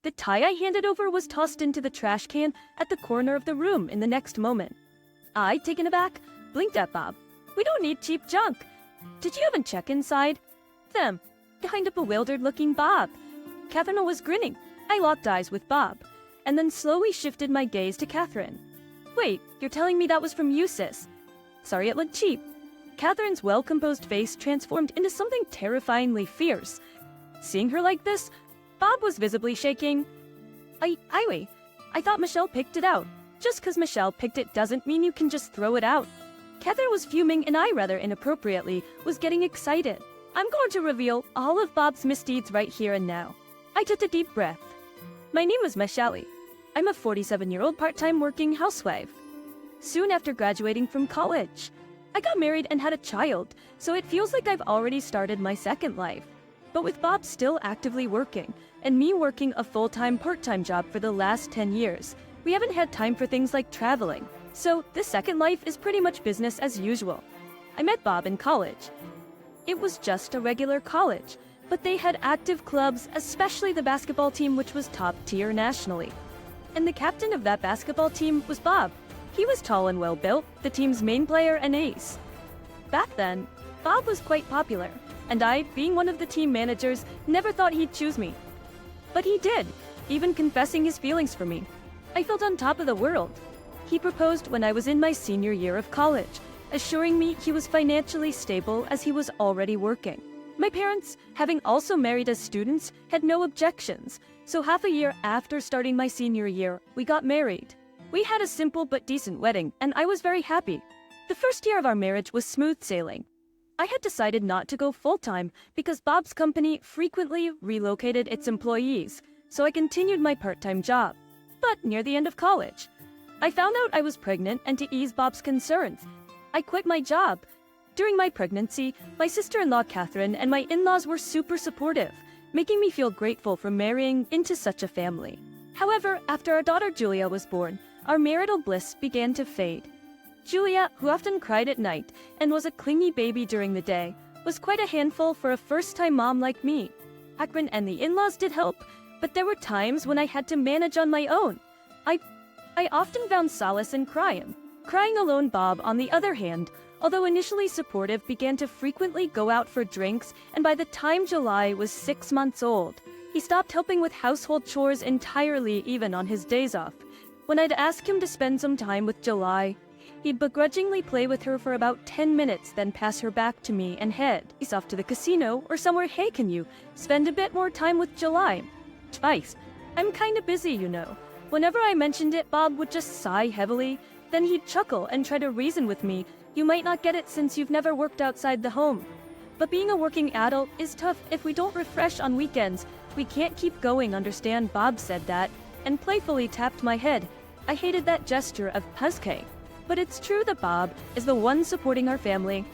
The tie I handed over was tossed into the trash can at the corner of the room in the next moment. I, taken aback, blinked at Bob. "We don't need cheap junk. Did you even check inside?" Them, behind a bewildered-looking Bob. Catherine was grinning. I locked eyes with Bob, and then slowly shifted my gaze to Catherine. "Wait, you're telling me that was from you, sis?" "Sorry it looked cheap." Catherine's well-composed face transformed into something terrifyingly fierce. Seeing her like this, Bob was visibly shaking. I thought Michelle picked it out. Just 'cause Michelle picked it doesn't mean you can just throw it out." Catherine was fuming, and I, rather inappropriately, was getting excited. I'm going to reveal all of Bob's misdeeds right here and now. I took a deep breath. My name is Michelle. I'm a 47-year-old part-time working housewife. Soon after graduating from college, I got married and had a child, so it feels like I've already started my second life. But with Bob still actively working, and me working a full-time part-time job for the last 10 years, we haven't had time for things like traveling. So this second life is pretty much business as usual. I met Bob in college. It was just a regular college, but they had active clubs, especially the basketball team, which was top tier nationally. And the captain of that basketball team was Bob. He was tall and well-built, the team's main player and ace. Back then, Bob was quite popular, and I, being one of the team managers, never thought he'd choose me. But he did, even confessing his feelings for me. I felt on top of the world. He proposed when I was in my senior year of college, assuring me he was financially stable as he was already working. My parents, having also married as students, had no objections, so half a year after starting my senior year, we got married. We had a simple but decent wedding, and I was very happy. The first year of our marriage was smooth sailing. I had decided not to go full-time because Bob's company frequently relocated its employees, so I continued my part-time job. But near the end of college, I found out I was pregnant, and to ease Bob's concerns, I quit my job. During my pregnancy, my sister-in-law Catherine and my in-laws were super supportive, making me feel grateful for marrying into such a family. However, after our daughter Julia was born, our marital bliss began to fade. Julia, who often cried at night and was a clingy baby during the day, was quite a handful for a first-time mom like me. Catherine and the in-laws did help, but there were times when I had to manage on my own. I often found solace in crying. Crying alone. Bob, on the other hand, although initially supportive, began to frequently go out for drinks, and by the time July was 6 months old, he stopped helping with household chores entirely, even on his days off. When I'd ask him to spend some time with July, he'd begrudgingly play with her for about 10 minutes, then pass her back to me and head. He's off to the casino or somewhere. "Hey, can you spend a bit more time with July?" Twice. "I'm kinda busy, you know." Whenever I mentioned it, Bob would just sigh heavily. Then he'd chuckle and try to reason with me. "You might not get it since you've never worked outside the home. But being a working adult is tough. If we don't refresh on weekends, we can't keep going, understand?" Bob said that, and playfully tapped my head. I hated that gesture of Puske. But it's true that Bob is the one supporting our family.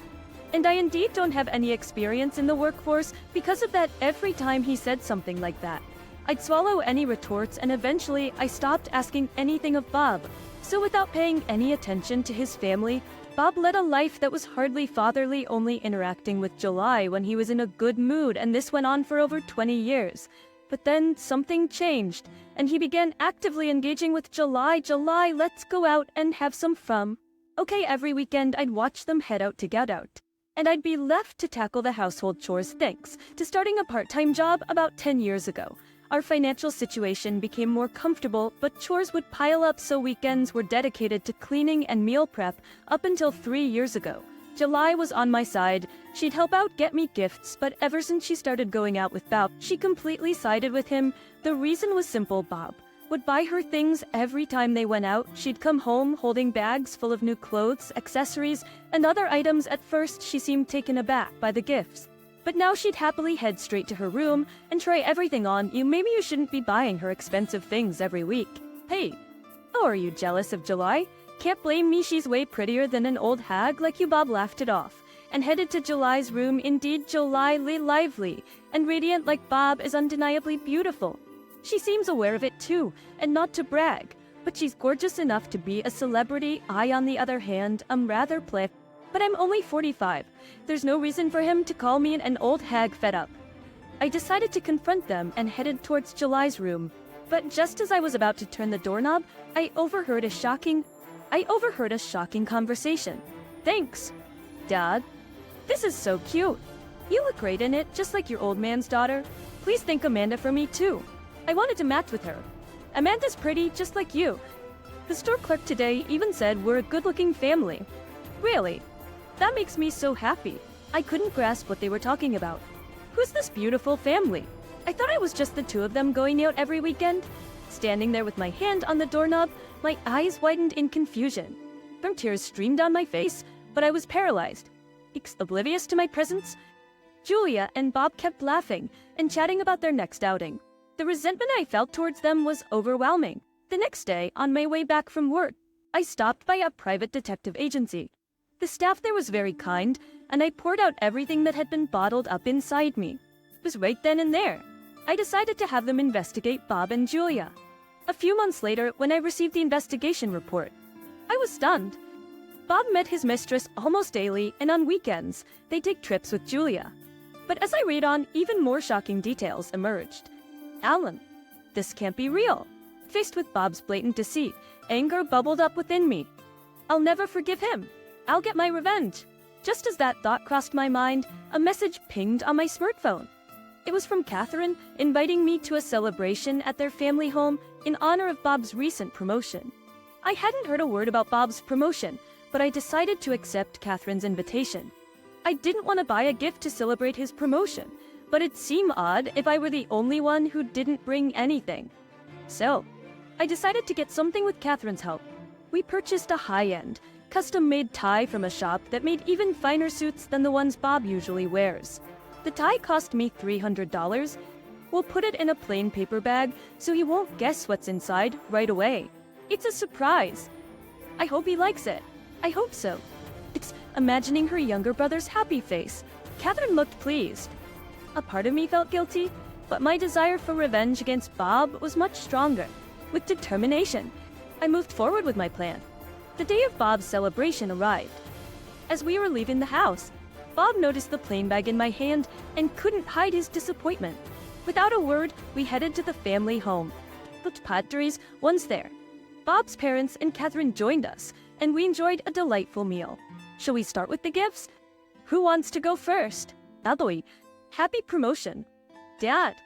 And I indeed don't have any experience in the workforce. Because of that, every time he said something like that, I'd swallow any retorts, and eventually I stopped asking anything of Bob. So without paying any attention to his family, Bob led a life that was hardly fatherly, only interacting with July when he was in a good mood, and this went on for over 20 years. But then something changed, and he began actively engaging with July. "July, let's go out and have some fun." Okay, every weekend I'd watch them head out to get out, and I'd be left to tackle the household chores thanks to starting a part-time job about 10 years ago. Our financial situation became more comfortable, but chores would pile up, so weekends were dedicated to cleaning and meal prep up until 3 years ago. July was on my side. She'd help out, get me gifts, but ever since she started going out with Bob, she completely sided with him. The reason was simple. Bob would buy her things every time they went out. She'd come home holding bags full of new clothes, accessories, and other items. At first, she seemed taken aback by the gifts. But now she'd happily head straight to her room and try everything on. Maybe you shouldn't be buying her expensive things every week. Hey, oh, are you jealous of July? Can't blame me, she's way prettier than an old hag like you. Bob laughed it off and headed to July's room. Indeed, July lay lively and radiant like Bob is undeniably beautiful. She seems aware of it too, and not to brag, but she's gorgeous enough to be a celebrity. I, on the other hand, am rather plain. But I'm only 45. There's no reason for him to call me an old hag. Fed up, I decided to confront them and headed towards July's room. But just as I was about to turn the doorknob, I overheard a shocking conversation. "Thanks, Dad. This is so cute. You look great in it, just like your old man's daughter. Please thank Amanda for me too. I wanted to match with her. Amanda's pretty, just like you. The store clerk today even said we're a good-looking family." Really? That makes me so happy. I couldn't grasp what they were talking about. Who's this beautiful family? I thought it was just the two of them going out every weekend. Standing there with my hand on the doorknob, my eyes widened in confusion. Some tears streamed down my face, but I was paralyzed. Oblivious to my presence, Julia and Bob kept laughing and chatting about their next outing. The resentment I felt towards them was overwhelming. The next day, on my way back from work, I stopped by a private detective agency. The staff there was very kind, and I poured out everything that had been bottled up inside me. It was right then and there. I decided to have them investigate Bob and Julia. A few months later, when I received the investigation report, I was stunned. Bob met his mistress almost daily, and on weekends, they take trips with Julia. But as I read on, even more shocking details emerged. Alan, this can't be real. Faced with Bob's blatant deceit, anger bubbled up within me. I'll never forgive him. I'll get my revenge. Just as that thought crossed my mind, a message pinged on my smartphone. It was from Catherine, inviting me to a celebration at their family home in honor of Bob's recent promotion. I hadn't heard a word about Bob's promotion, but I decided to accept Catherine's invitation. I didn't want to buy a gift to celebrate his promotion, but it seemed odd if I were the only one who didn't bring anything. So, I decided to get something with Catherine's help. We purchased a high-end, custom-made tie from a shop that made even finer suits than the ones Bob usually wears. The tie cost me $300. We'll put it in a plain paper bag so he won't guess what's inside right away. It's a surprise. I hope he likes it. I hope so. It's imagining her younger brother's happy face. Catherine looked pleased. A part of me felt guilty, but my desire for revenge against Bob was much stronger. With determination, I moved forward with my plan. The day of Bob's celebration arrived. As we were leaving the house, Bob noticed the plain bag in my hand and couldn't hide his disappointment. Without a word, we headed to the family home. The padres once there. Bob's parents and Catherine joined us, and we enjoyed a delightful meal. Shall we start with the gifts? Who wants to go first? Adoy, happy promotion. Dad.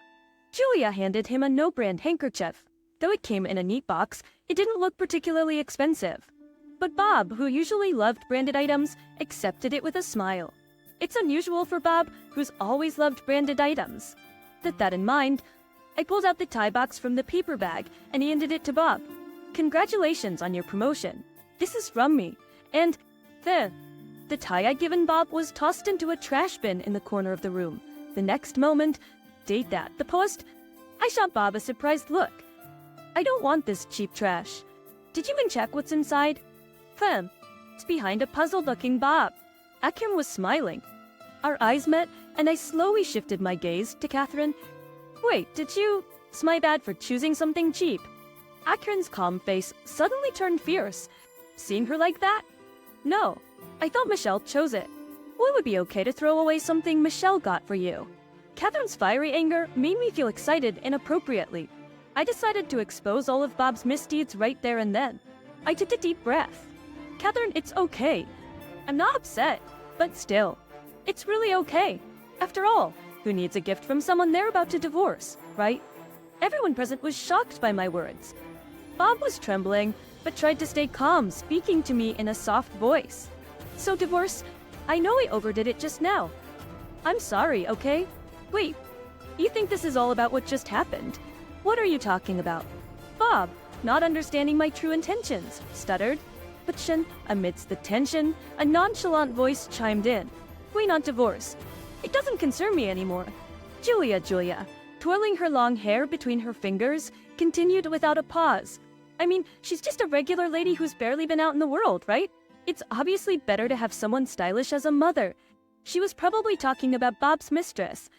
Julia handed him a no-brand handkerchief. Though it came in a neat box, it didn't look particularly expensive. But Bob, who usually loved branded items, accepted it with a smile. It's unusual for Bob, who's always loved branded items. With that in mind, I pulled out the tie box from the paper bag and handed it to Bob. Congratulations on your promotion. This is from me. And the tie I'd given Bob was tossed into a trash bin in the corner of the room. The next moment, date that, the post, I shot Bob a surprised look. I don't want this cheap trash. Did you even check what's inside? It's behind a puzzled-looking Bob. Akim was smiling. Our eyes met, and I slowly shifted my gaze to Catherine. Wait, did you? It's my bad for choosing something cheap. Akron's calm face suddenly turned fierce. Seeing her like that? No, I thought Michelle chose it. Well, it would be okay to throw away something Michelle got for you. Catherine's fiery anger made me feel excited inappropriately. I decided to expose all of Bob's misdeeds right there and then. I took a deep breath. Catherine, it's okay. I'm not upset, but still, it's really okay. After all, who needs a gift from someone they're about to divorce, right? Everyone present was shocked by my words. Bob was trembling, but tried to stay calm, speaking to me in a soft voice. So divorce, I know I overdid it just now. I'm sorry, okay? Wait, you think this is all about what just happened? What are you talking about? Bob, not understanding my true intentions, stuttered. But amidst the tension, a nonchalant voice chimed in. We not divorce. It doesn't concern me anymore. Julia, twirling her long hair between her fingers, continued without a pause. I mean, she's just a regular lady who's barely been out in the world, right? It's obviously better to have someone stylish as a mother. She was probably talking about Bob's mistress.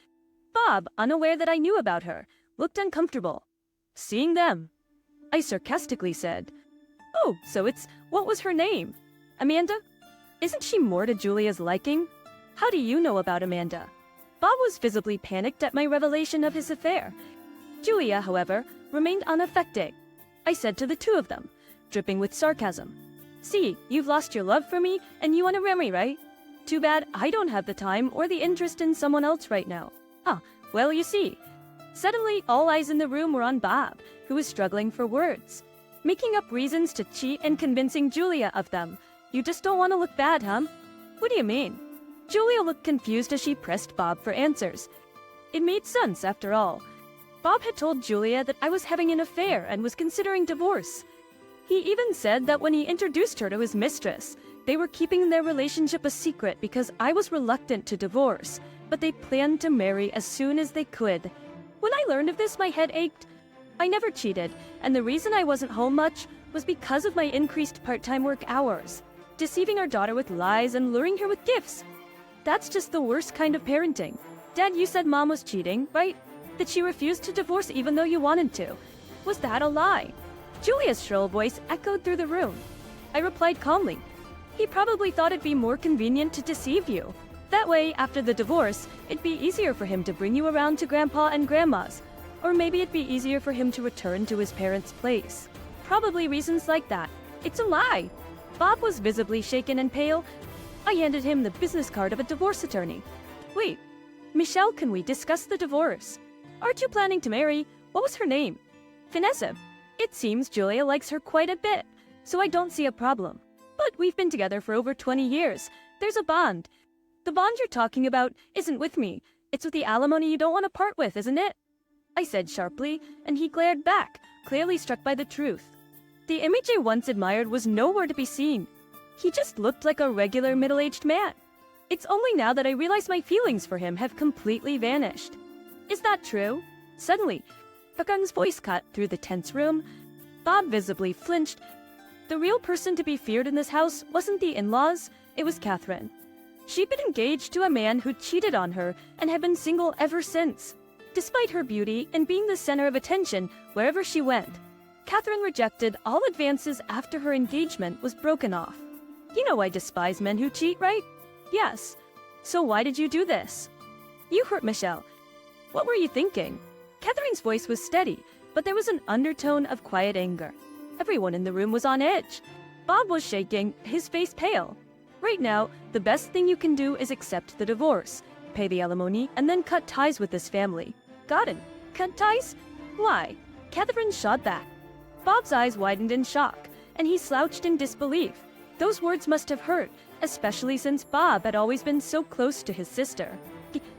Bob, unaware that I knew about her, looked uncomfortable. Seeing them, I sarcastically said, "Oh, so what was her name? Amanda? Isn't she more to Julia's liking? How do you know about Amanda?" Bob was visibly panicked at my revelation of his affair. Julia, however, remained unaffected. I said to the two of them, dripping with sarcasm, "See, you've lost your love for me, and you want to marry, right? Too bad I don't have the time or the interest in someone else right now." "Ah, well, you see." Suddenly, all eyes in the room were on Bob, who was struggling for words, making up reasons to cheat and convincing Julia of them. "You just don't want to look bad, huh?" "What do you mean?" Julia looked confused as she pressed Bob for answers. It made sense, after all. Bob had told Julia that I was having an affair and was considering divorce. He even said that when he introduced her to his mistress, they were keeping their relationship a secret because I was reluctant to divorce, but they planned to marry as soon as they could. When I learned of this, my head ached. I never cheated, and the reason I wasn't home much was because of my increased part-time work hours, deceiving our daughter with lies and luring her with gifts. That's just the worst kind of parenting. Dad, you said Mom was cheating, right? That she refused to divorce even though you wanted to. Was that a lie? Julia's shrill voice echoed through the room. I replied calmly, "He probably thought it'd be more convenient to deceive you. That way, after the divorce, it'd be easier for him to bring you around to Grandpa and Grandma's. Or maybe it'd be easier for him to return to his parents' place. Probably reasons like that. It's a lie." Bob was visibly shaken and pale. I handed him the business card of a divorce attorney. "Wait, Michelle, can we discuss the divorce? Aren't you planning to marry? What was her name?" "Vanessa. It seems Julia likes her quite a bit, so I don't see a problem. But we've been together for over 20 years. There's a bond. The bond you're talking about isn't with me. It's with the alimony you don't want to part with, isn't it?" I said sharply, and he glared back, clearly struck by the truth. The image I once admired was nowhere to be seen. He just looked like a regular middle-aged man. It's only now that I realize my feelings for him have completely vanished. "Is that true?" Suddenly, Pakan's voice cut through the tense room. Bob visibly flinched. The real person to be feared in this house wasn't the in-laws, it was Catherine. She'd been engaged to a man who cheated on her and had been single ever since. Despite her beauty and being the center of attention wherever she went, Catherine rejected all advances after her engagement was broken off. "You know I despise men who cheat, right?" "Yes. So why did you do this?" "You hurt Michelle. What were you thinking?" Catherine's voice was steady, but there was an undertone of quiet anger. Everyone in the room was on edge. Bob was shaking, his face pale. "Right now, the best thing you can do is accept the divorce, pay the alimony, and then cut ties with this family." "Got it. Cut ties? Why?" Catherine shot back. Bob's eyes widened in shock, and he slouched in disbelief. Those words must have hurt, especially since Bob had always been so close to his sister.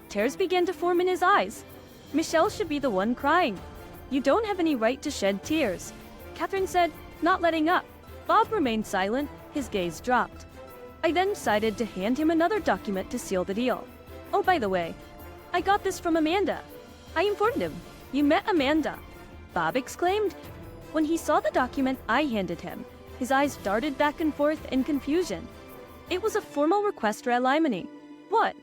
Tears began to form in his eyes. "Michelle should be the one crying. You don't have any right to shed tears," Catherine said, not letting up. Bob remained silent, his gaze dropped. I then decided to hand him another document to seal the deal. "Oh, by the way, I got this from Amanda." I informed him. "You met Amanda?" Bob exclaimed. When he saw the document I handed him, his eyes darted back and forth in confusion. It was a formal request for alimony. "What?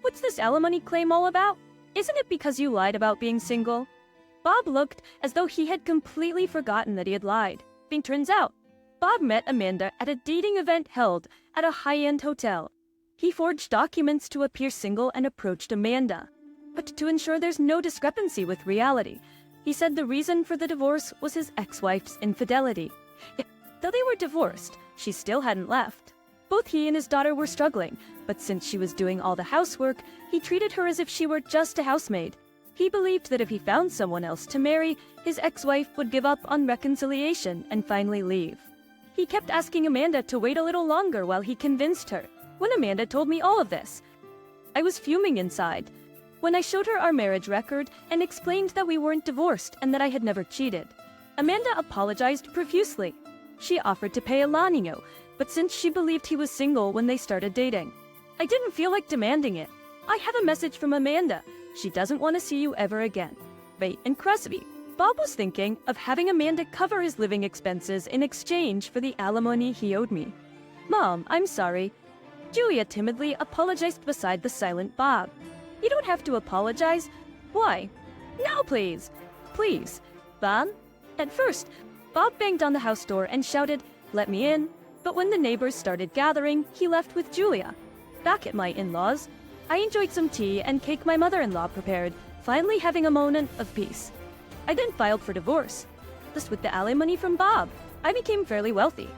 What's this alimony claim all about? Isn't it because you lied about being single?" Bob looked as though he had completely forgotten that he had lied. Turns out, Bob met Amanda at a dating event held at a high-end hotel. He forged documents to appear single and approached Amanda. But to ensure there's no discrepancy with reality, he said the reason for the divorce was his ex-wife's infidelity. Though they were divorced, she still hadn't left. Both he and his daughter were struggling, but since she was doing all the housework, he treated her as if she were just a housemaid. He believed that if he found someone else to marry, his ex-wife would give up on reconciliation and finally leave. He kept asking Amanda to wait a little longer while he convinced her. When Amanda told me all of this, I was fuming inside. When I showed her our marriage record and explained that we weren't divorced and that I had never cheated, Amanda apologized profusely. She offered to pay Elanio, but since she believed he was single when they started dating, I didn't feel like demanding it. "I have a message from Amanda. She doesn't want to see you ever again. Bait and Crosby." Bob was thinking of having Amanda cover his living expenses in exchange for the alimony he owed me. "Mom, I'm sorry." Julia timidly apologized beside the silent Bob. "You don't have to apologize." "Why?" "Now, please." "Please." "Bob?" At first, Bob banged on the house door and shouted, "Let me in." But when the neighbors started gathering, he left with Julia. Back at my in-laws, I enjoyed some tea and cake my mother-in-law prepared, finally having a moment of peace. I then filed for divorce. Just with the alimony from Bob, I became fairly wealthy.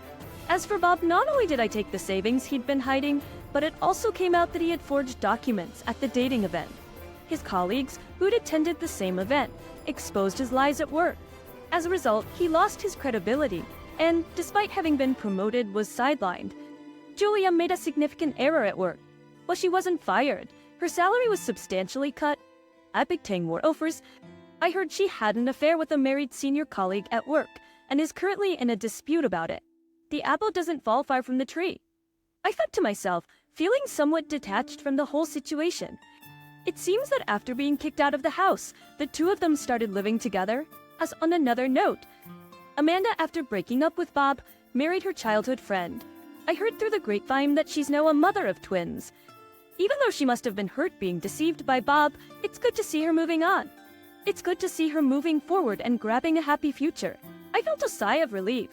As for Bob, not only did I take the savings he'd been hiding, but it also came out that he had forged documents at the dating event. His colleagues, who'd attended the same event, exposed his lies at work. As a result, he lost his credibility, and despite having been promoted, was sidelined. Julia made a significant error at work. While she wasn't fired, her salary was substantially cut. At Big Tang War offers, I heard she had an affair with a married senior colleague at work, and is currently in a dispute about it. The apple doesn't fall far from the tree. I thought to myself, feeling somewhat detached from the whole situation. It seems that after being kicked out of the house, the two of them started living together. As on another note, Amanda, after breaking up with Bob, married her childhood friend. I heard through the grapevine that she's now a mother of twins. Even though she must have been hurt being deceived by Bob, it's good to see her moving on. It's good to see her moving forward and grabbing a happy future. I felt a sigh of relief.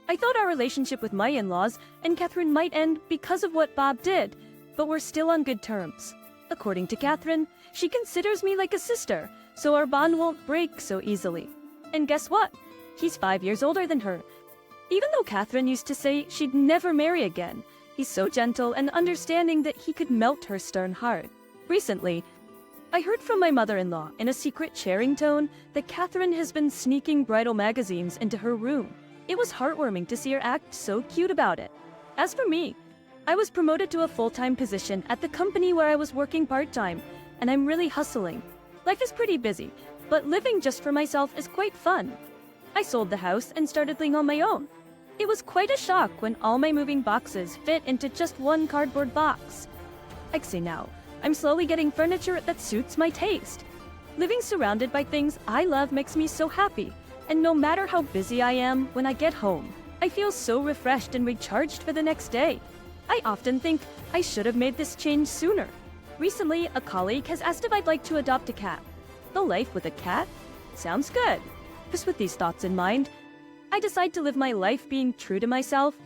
I thought our relationship with my in-laws and Catherine might end because of what Bob did, but we're still on good terms. According to Catherine, she considers me like a sister, so our bond won't break so easily. And guess what? He's 5 years older than her. Even though Catherine used to say she'd never marry again, he's so gentle and understanding that he could melt her stern heart. Recently, I heard from my mother-in-law in a secret sharing tone that Catherine has been sneaking bridal magazines into her room. It was heartwarming to see her act so cute about it. As for me, I was promoted to a full-time position at the company where I was working part-time, and I'm really hustling. Life is pretty busy, but living just for myself is quite fun. I sold the house and started living on my own. It was quite a shock when all my moving boxes fit into just one cardboard box. I say now, I'm slowly getting furniture that suits my taste. Living surrounded by things I love makes me so happy, and no matter how busy I am, when I get home, I feel so refreshed and recharged for the next day. I often think I should have made this change sooner. Recently, a colleague has asked if I'd like to adopt a cat. The life with a cat? Sounds good. Just with these thoughts in mind, I decide to live my life being true to myself